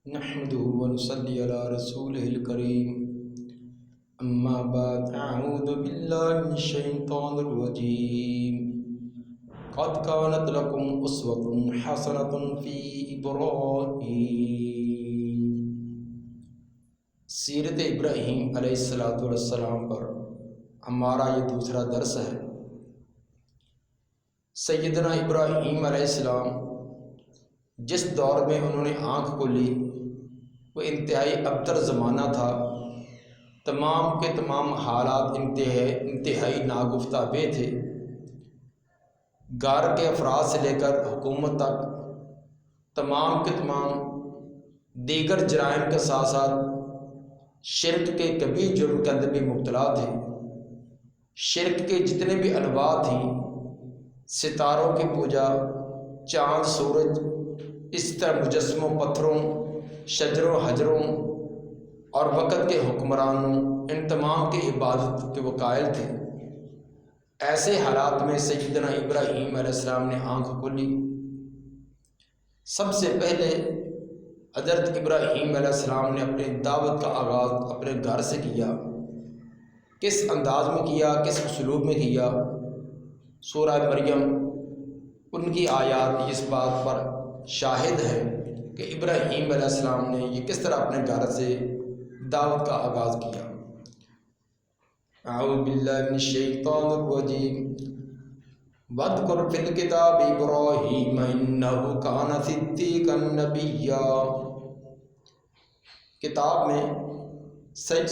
نحمده ونصلي على رسوله الكريم اما بعد اعوذ بالله من الشيطان الرجيم قد كانت لكم اسوة حسنة في ابراہیم۔ سیرت ابراہیم علیہ السلام پر ہمارا یہ دوسرا درس ہے۔ سیدنا ابراہیم علیہ السلام جس دور میں انہوں نے آنکھ کھولی وہ انتہائی ابتر زمانہ تھا۔ تمام کے تمام حالات انتہائی ناگفتہ بے تھے۔ گھر کے افراد سے لے کر حکومت تک تمام کے تمام دیگر جرائم کے ساتھ ساتھ شرک کے کبیر جرم کے اندر بھی مبتلا تھے۔ شرک کے جتنے بھی انواع تھیں، ستاروں کی پوجا، چاند سورج، اس طرح مجسموں پتھروں، شجروں حجروں اور وقت کے حکمرانوں، ان تمام کی عبادت کے وہ قائل تھے۔ ایسے حالات میں سیدنا ابراہیم علیہ السلام نے آنکھ کھولی۔ سب سے پہلے حضرت ابراہیم علیہ السلام نے اپنی دعوت کا آغاز اپنے گھر سے کیا۔ کس انداز میں کیا، کس اسلوب میں کیا؟ سورہ مریم ان کی آیات اس بات پر شاہد ہے کہ ابراہیم علیہ السلام نے یہ کس طرح اپنے گھر سے دعوت کا آغاز کیا۔ اعوذ باللہ من الشیطان الرجیم وَاذْكُرْ فِي الْكِتَابِ إِبْرَاهِيمَ إِنَّهُ كَانَ صِدِّيقًا نَبِيًّا۔ کتاب میں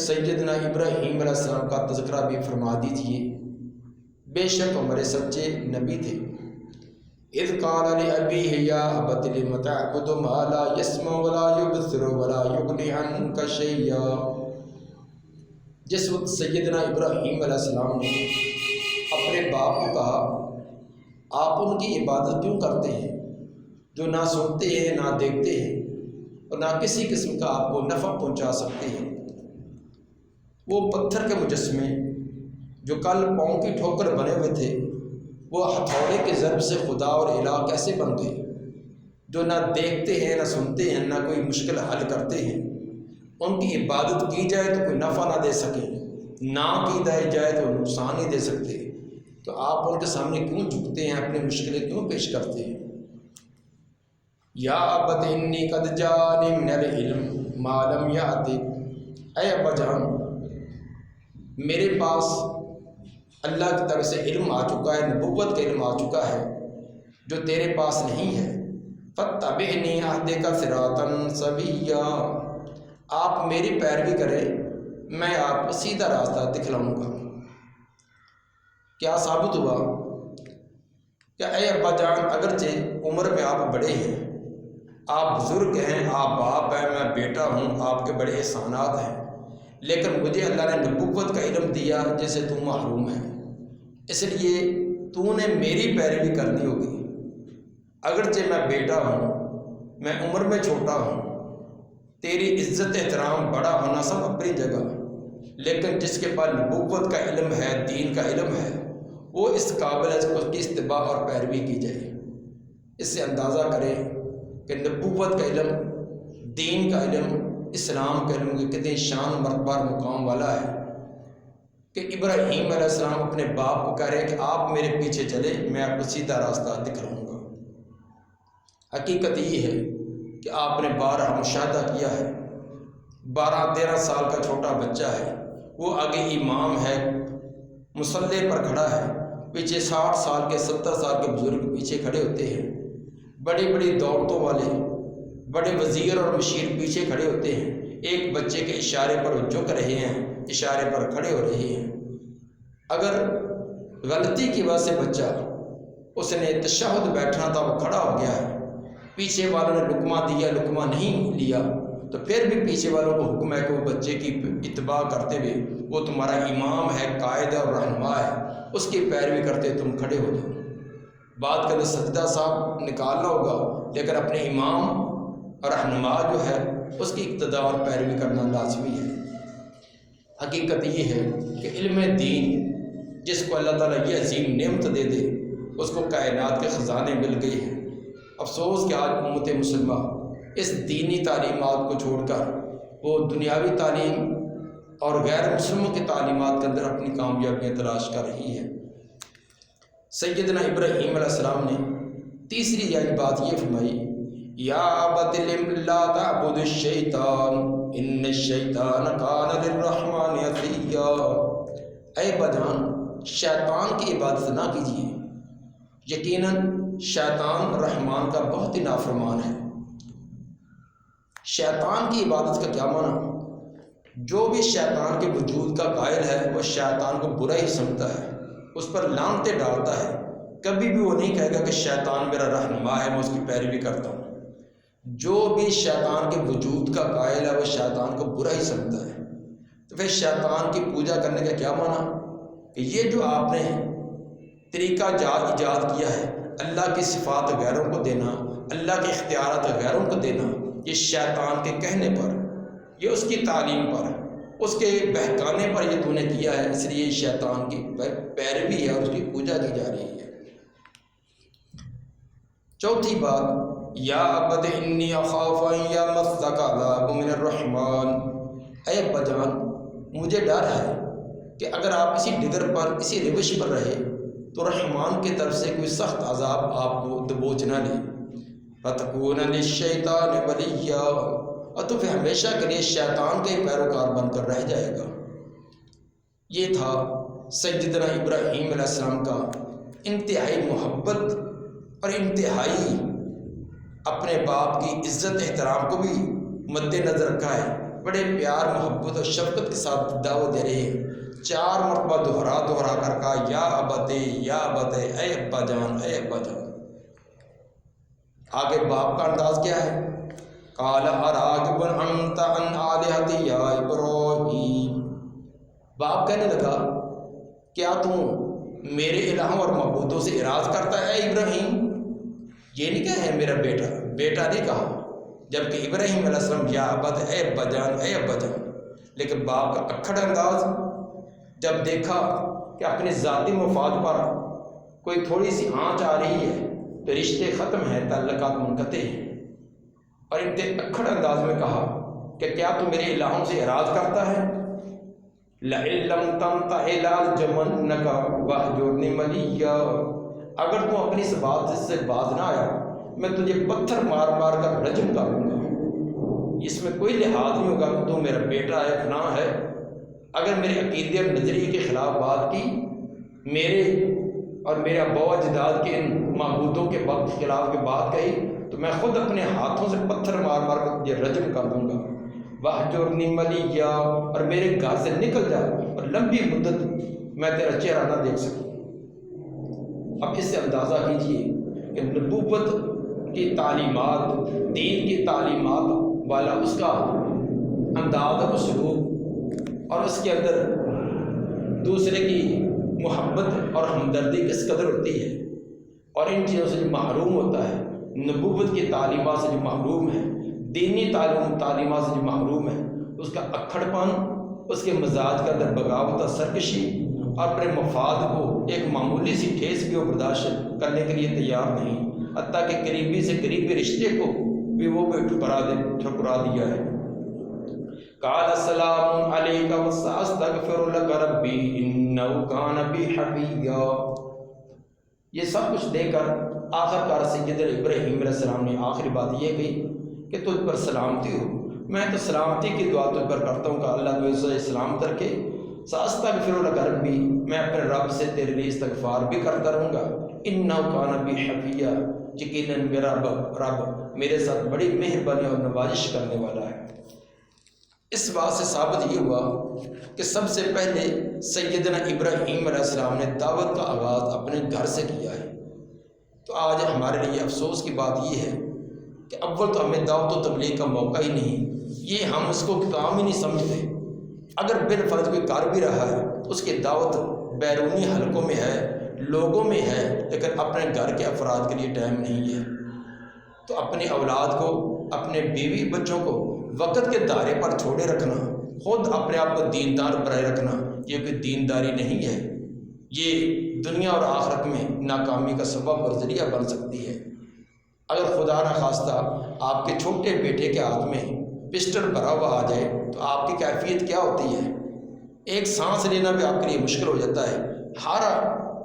سیدنا ابراہیم علیہ السلام کا تذکرہ بھی فرما دیجیے، بے شک ہمارے سچے نبی تھے۔ اذ قال لأبيه يا أبت لم تعبد ما لا يسمع ولا يبصر ولا يغني عنك شيئا۔ جس وقت سیدنا ابراہیم علیہ السلام نے اپنے باپ کو کہا آپ ان کی عبادت کیوں کرتے ہیں جو نہ سنتے ہیں، نہ دیکھتے ہیں اور نہ کسی قسم کا آپ کو نفع پہنچا سکتے ہیں۔ وہ پتھر کے مجسمے جو کل پاؤں کی ٹھوکر بنے ہوئے تھے، وہ ہتھوڑے کے ضرب سے خدا اور الہ کیسے بن گئے؟ جو نہ دیکھتے ہیں، نہ سنتے ہیں، نہ کوئی مشکل حل کرتے ہیں۔ ان کی عبادت کی جائے تو کوئی نفع نہ دے سکے، نہ کی جائے تو نقصان نہیں دے سکتے، تو آپ ان کے سامنے کیوں جھکتے ہیں، اپنی مشکلیں کیوں پیش کرتے ہیں؟ یا ابت انی قد جانی من العلم ما لم یأتک، اے ابا جان میرے پاس اللہ کی طرف سے علم آ چکا ہے، نبوت کا علم آ چکا ہے جو تیرے پاس نہیں ہے۔ فاتبعنی اہدک صراطا سویا، آپ میری پیروی کریں، میں آپ کو سیدھا راستہ دکھلاؤں گا۔ کیا ثابت ہوا کہ اے ابا جان اگرچہ عمر میں آپ بڑے ہیں، آپ بزرگ ہیں، آپ باپ ہیں، میں بیٹا ہوں، آپ کے بڑے احسانات ہیں، لیکن مجھے اللہ نے نبوت کا علم دیا جس سے تم محروم ہے، اس لیے تو نے میری پیروی کرنی ہوگی۔ اگرچہ میں بیٹا ہوں، میں عمر میں چھوٹا ہوں، تیری عزت احترام بڑا ہونا سب اپنی جگہ، لیکن جس کے پاس نبوت کا علم ہے، دین کا علم ہے، وہ اس قابل ہے اس کی اتباع اور پیروی کی جائے۔ اس سے اندازہ کریں کہ نبوت کا علم، دین کا علم، اسلام کا علم کتنی شان مرتبہ اور مقام والا ہے کہ ابراہیم علیہ السلام اپنے باپ کو کہہ رہے ہیں کہ آپ میرے پیچھے چلے، میں آپ کو سیدھا راستہ دکھلاؤں گا۔ حقیقت یہ ہے کہ آپ نے 12 مشاہدہ کیا ہے، 12-13 سال کا چھوٹا بچہ ہے، وہ آگے امام ہے، مصلی پر کھڑا ہے، پیچھے 60 سال کے 70 سال کے بزرگ پیچھے کھڑے ہوتے ہیں، بڑی بڑی دولتوں والے بڑے وزیر اور مشیر پیچھے کھڑے ہوتے ہیں، ایک بچے کے اشارے پر وہ جھک رہے ہیں، اشارے پر کھڑے ہو رہے ہیں۔ اگر غلطی کی وجہ سے بچہ اس نے تشہد بیٹھنا تھا وہ کھڑا ہو گیا ہے، پیچھے والوں نے لقمہ دیا، لقمہ نہیں لیا، تو پھر بھی پیچھے والوں کو حکم ہے کہ وہ بچے کی اتباع کرتے ہوئے، وہ تمہارا امام ہے، قائد اور رہنما ہے، اس کی پیروی کرتے تم کھڑے ہو جاؤ۔ بعد کے اندر سجدہ صاحب نکالنا ہوگا، لیکن اپنے امام اور رہنما جو ہے اس کی اقتداء اور پیروی کرنا لازمی ہے۔ حقیقت یہ ہے کہ علم دین جس کو اللہ تعالیٰ یہ عظیم نعمت دے دے، اس کو کائنات کے خزانے مل گئے ہیں۔ افسوس کہ آج امت مسلمہ اس دینی تعلیمات کو چھوڑ کر وہ دنیاوی تعلیم اور غیر مسلموں کی تعلیمات کے اندر اپنی کامیابیاں تلاش کر رہی ہے۔ سیدنا ابراہیم علیہ السلام نے تیسری بات یہ فرمائی، یا ابت لم لا تعبد الشیطان ان الشیطان کان للرحمن عصیا، اے بجان شیطان کی عبادت نہ کیجیے، یقیناً شیطان رحمان کا بہت ہی نافرمان ہے۔ شیطان کی عبادت کا کیا معنی؟ جو بھی شیطان کے وجود کا قائل ہے وہ شیطان کو برا ہی سمجھتا ہے، اس پر لعنتیں ڈالتا ہے، کبھی بھی وہ نہیں کہے گا کہ شیطان میرا رہنما ہے میں اس کی پیروی کرتا ہوں۔ جو بھی شیطان کے وجود کا قائل ہے وہ شیطان کو برا ہی سمجھتا ہے۔ تو پھر شیطان کی پوجا کرنے کا کیا معنی؟ کہ یہ جو آپ نے طریقہ ایجاد کیا ہے، اللہ کی صفات غیروں کو دینا، اللہ کے اختیارات غیروں کو دینا، یہ شیطان کے کہنے پر، یہ اس کی تعلیم پر، اس کے بہکانے پر یہ تو نے کیا ہے، اس لیے شیطان کی پیروی ہے اور اس کی پوجا کی جا رہی ہے۔ چوتھی بات، یا ابت انی اخاف ان یمسک عذاب من الرحمن، اے بجان مجھے ڈر ہے کہ اگر آپ اسی ڈگر پر، اسی روش پر رہے تو رحمان کی طرف سے کوئی سخت عذاب آپ کو دبوچ نہ لے، فتکون للشیطان ولیا، اور تو پھر ہمیشہ کے لیے شیطان کے پیروکار بن کر رہ جائے گا۔ یہ تھا سیدنا ابراہیم علیہ السلام کا انتہائی محبت اور انتہائی اپنے باپ کی عزت احترام کو بھی مد نظر رکھا ہے، بڑے پیار محبت اور شفقت کے ساتھ دعوت دے رہے ہیں۔ 4 مرتبہ دہرا کر کہا، یا ابتے یا ابتے، اے ابا جان اے ابا جان۔ آگے باپ کا انداز کیا ہے؟ قال اراغب انت عن آلہتی یا ابراہیم، باپ کہنے لگا کیا تم میرے الہوں اور معبودوں سے اعراض کرتا ہے اے ابراہیم؟ یہ نہیں کہا ہے میرا بیٹا نہیں کہا، جبکہ ابراہیم علیہ السلام یا ابت اے ابا جان اے ابا جان، لیکن باپ کا اکھڑ انداز جب دیکھا کہ اپنے ذاتی مفاد پر کوئی تھوڑی سی آنچ آ رہی ہے تو رشتے ختم ہیں، تعلقات منقطع ہیں، اور اکھڑ انداز میں کہا کہ کیا تو میرے الہوں سے اعراض کرتا ہے؟ لَئِن لَّمْ تَنْتَهِ لَأَرْجُمَنَّكَ وَاهْجُرْنِي مَلِيًّا، اگر تو اپنی اس بات سے باز نہ آیا میں تجھے پتھر مار کر رجم کر دوں گا۔ اس میں کوئی لحاظ نہیں ہوگا کہ تو میرا بیٹا ہے، فلاں ہے۔ اگر میرے عقیدے اور نظریے کے خلاف بات کی، میرے اور میرے ابا و اجداد کے ان معبودوں کے خلاف کی بات کہی، تو میں خود اپنے ہاتھوں سے پتھر مار کر تجھے رجم کر دوں گا۔ وَاهْجُرْنِي مَلِيًّا، اور میرے گھر سے نکل جا اور لمبی مدت میں تیرا چہرہ نہ دیکھ سکوں۔ اب اس سے اندازہ کیجیے کہ نبوت کی تعلیمات، دین کی تعلیمات والا اس کا انداز و اسلوب، اور اس کے اندر دوسرے کی محبت اور ہمدردی کس قدر ہوتی ہے، اور ان چیزوں سے جو محروم ہوتا ہے، نبوت کی تعلیمات سے جو محروم ہے، دینی تعلیمات سے جو محروم ہے، اس کا اکھڑ پن، اس کے مزاج کے اندر بغاوت اور سرکشی، اور اپنے مفاد کو ایک معمولی سی ٹھیس بھی وہ برداشت کرنے کے لیے تیار نہیں، حتیٰ کہ قریبی سے قریبی رشتے کو بھی وہ ٹھکرا دیا ہے۔ قال السلام علیک وسأستغفر لک ربی انہ کان بی حفیا، یہ سب کچھ دے کر آخر کار سیدنا ابراہیم علیہ السلام نے آخری بات یہ کہی کہ تجھ پر سلامتی ہو، میں تو سلامتی کی دعا تجھ پر کرتا ہوں کہ اللہ تجھے سلامت رکھے۔ سأستغفر لک ربی، میں اپنے رب سے تیرے لیے استغفار بھی کرتا رہوں گا، انہ کان بی حفیا، یقیناً میرا رب میرے ساتھ بڑی مہربانی اور نوازش کرنے والا ہے۔ اس بات سے ثابت یہ ہوا کہ سب سے پہلے سیدنا ابراہیم علیہ السلام نے دعوت کا آغاز اپنے گھر سے کیا ہے۔ تو آج ہمارے لیے افسوس کی بات یہ ہے کہ اول تو ہمیں دعوت و تبلیغ کا موقع ہی نہیں، یہ ہم اس کو کام ہی نہیں سمجھتے۔ اگر بالفرض کوئی کر بھی رہا ہے، اس کی دعوت بیرونی حلقوں میں ہے، لوگوں میں ہے، لیکن اپنے گھر کے افراد کے لیے ٹائم نہیں ہے۔ تو اپنی اولاد کو، اپنے بیوی بچوں کو وقت کے دائرے پر چھوڑے رکھنا، خود اپنے آپ کو دیندار بنائے رکھنا، یہ کوئی دینداری نہیں ہے، یہ دنیا اور آخرت میں ناکامی کا سبب اور ذریعہ بن سکتی ہے۔ اگر خدا نہ خواستہ آپ کے چھوٹے بیٹے کے ہاتھ میں پسٹل بھرا ہوا آ جائے تو آپ کی کیفیت کیا ہوتی ہے؟ ایک سانس لینا بھی آپ کے لیے مشکل ہو جاتا ہے۔ ہر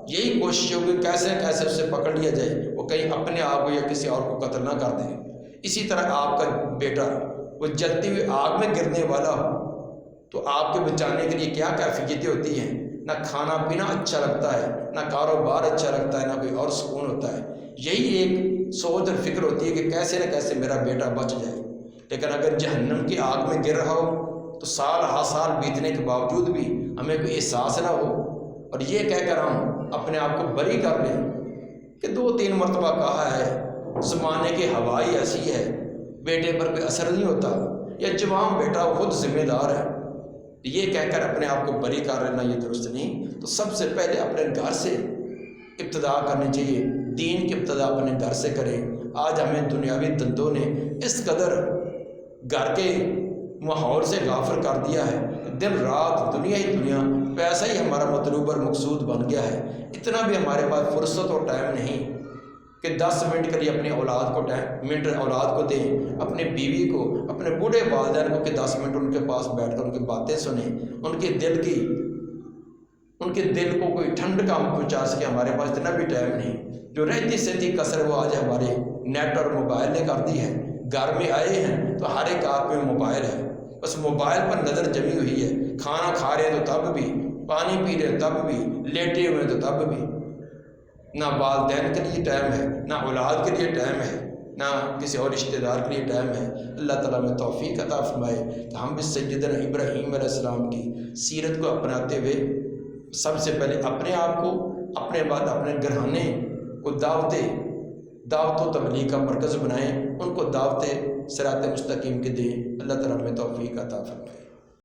یہی کوشش ہوگی کیسے کیسے اسے پکڑ لیا جائے، وہ کہیں اپنے آپ کو یا کسی اور کو قتل نہ کر دے۔ اسی طرح آپ کا بیٹا وہ جلتی ہوئی آگ میں گرنے والا ہو تو آپ کے بچانے کے لیے کیا کیفیتیں ہوتی ہیں؟ نہ کھانا پینا اچھا لگتا ہے، نہ کاروبار اچھا لگتا ہے، نہ کوئی اور سکون ہوتا ہے۔ یہی ایک سوچ اور فکر ہوتی ہے کہ کیسے نہ کیسے میرا بیٹا بچ جائے۔ لیکن اگر جہنم کی آگ میں گر رہا ہو تو سال ہا سال بیتنے کے باوجود بھی ہمیں کوئی احساس نہ ہو، اور یہ کہہ کر ہم اپنے آپ کو بری کر لیں کہ 2-3 مرتبہ کہا ہے، زمانے کی ہوائی ایسی ہے، بیٹے پر کوئی اثر نہیں ہوتا، یا جوان بیٹا خود ذمہ دار ہے، یہ کہہ کر اپنے آپ کو بری کر لینا یہ درست نہیں۔ تو سب سے پہلے اپنے گھر سے ابتدا کرنی چاہیے، دین کی ابتدا اپنے گھر سے کریں۔ آج ہمیں دنیاوی دندوں نے اس قدر گھر کے ماحول سے غافل کر دیا ہے کہ دن رات دنیا ہی دنیا، پیسہ ہی ہمارا مطلوب اور مقصود بن گیا ہے۔ اتنا بھی ہمارے پاس فرصت اور ٹائم نہیں کہ 10 منٹ کے لیے اپنی اولاد کو اولاد کو دیں، اپنی بیوی کو، اپنے بوڑھے والدین کو کہ 10 منٹ ان کے پاس بیٹھ کر ان کی باتیں سنیں، ان کے دل کو کوئی ٹھنڈ کا پہنچا سکے۔ ہمارے پاس اتنا بھی ٹائم نہیں۔ جو رہتی سہتی کسر وہ آج ہمارے نیٹ اور موبائل نے کر دی ہے۔ گھر میں آئے ہیں تو ہر ایک ہاتھ میں موبائل ہے، بس موبائل پر نظر جمی ہوئی ہے۔ کھانا کھا رہے ہیں تو تب بھی، پانی پی رہے ہیں تب بھی، لیٹے ہوئے ہیں تو تب بھی۔ نہ والدین کے لیے ٹائم ہے، نہ اولاد کے لیے ٹائم ہے، نہ کسی اور رشتہ دار کے لیے ٹائم ہے۔ اللہ تعالیٰ میں توفیق عطا فرمائے کہ ہم بھی سیدنا ابراہیم علیہ السلام کی سیرت کو اپناتے ہوئے سب سے پہلے اپنے آپ کو، اپنے بعد اپنے گھرانے کو دعوت و تبلیغ کا مرکز بنائیں، ان کو دعوت صراط مستقیم کے دیں۔ اللہ تعالیٰ میں توفیق عطا فرمائے۔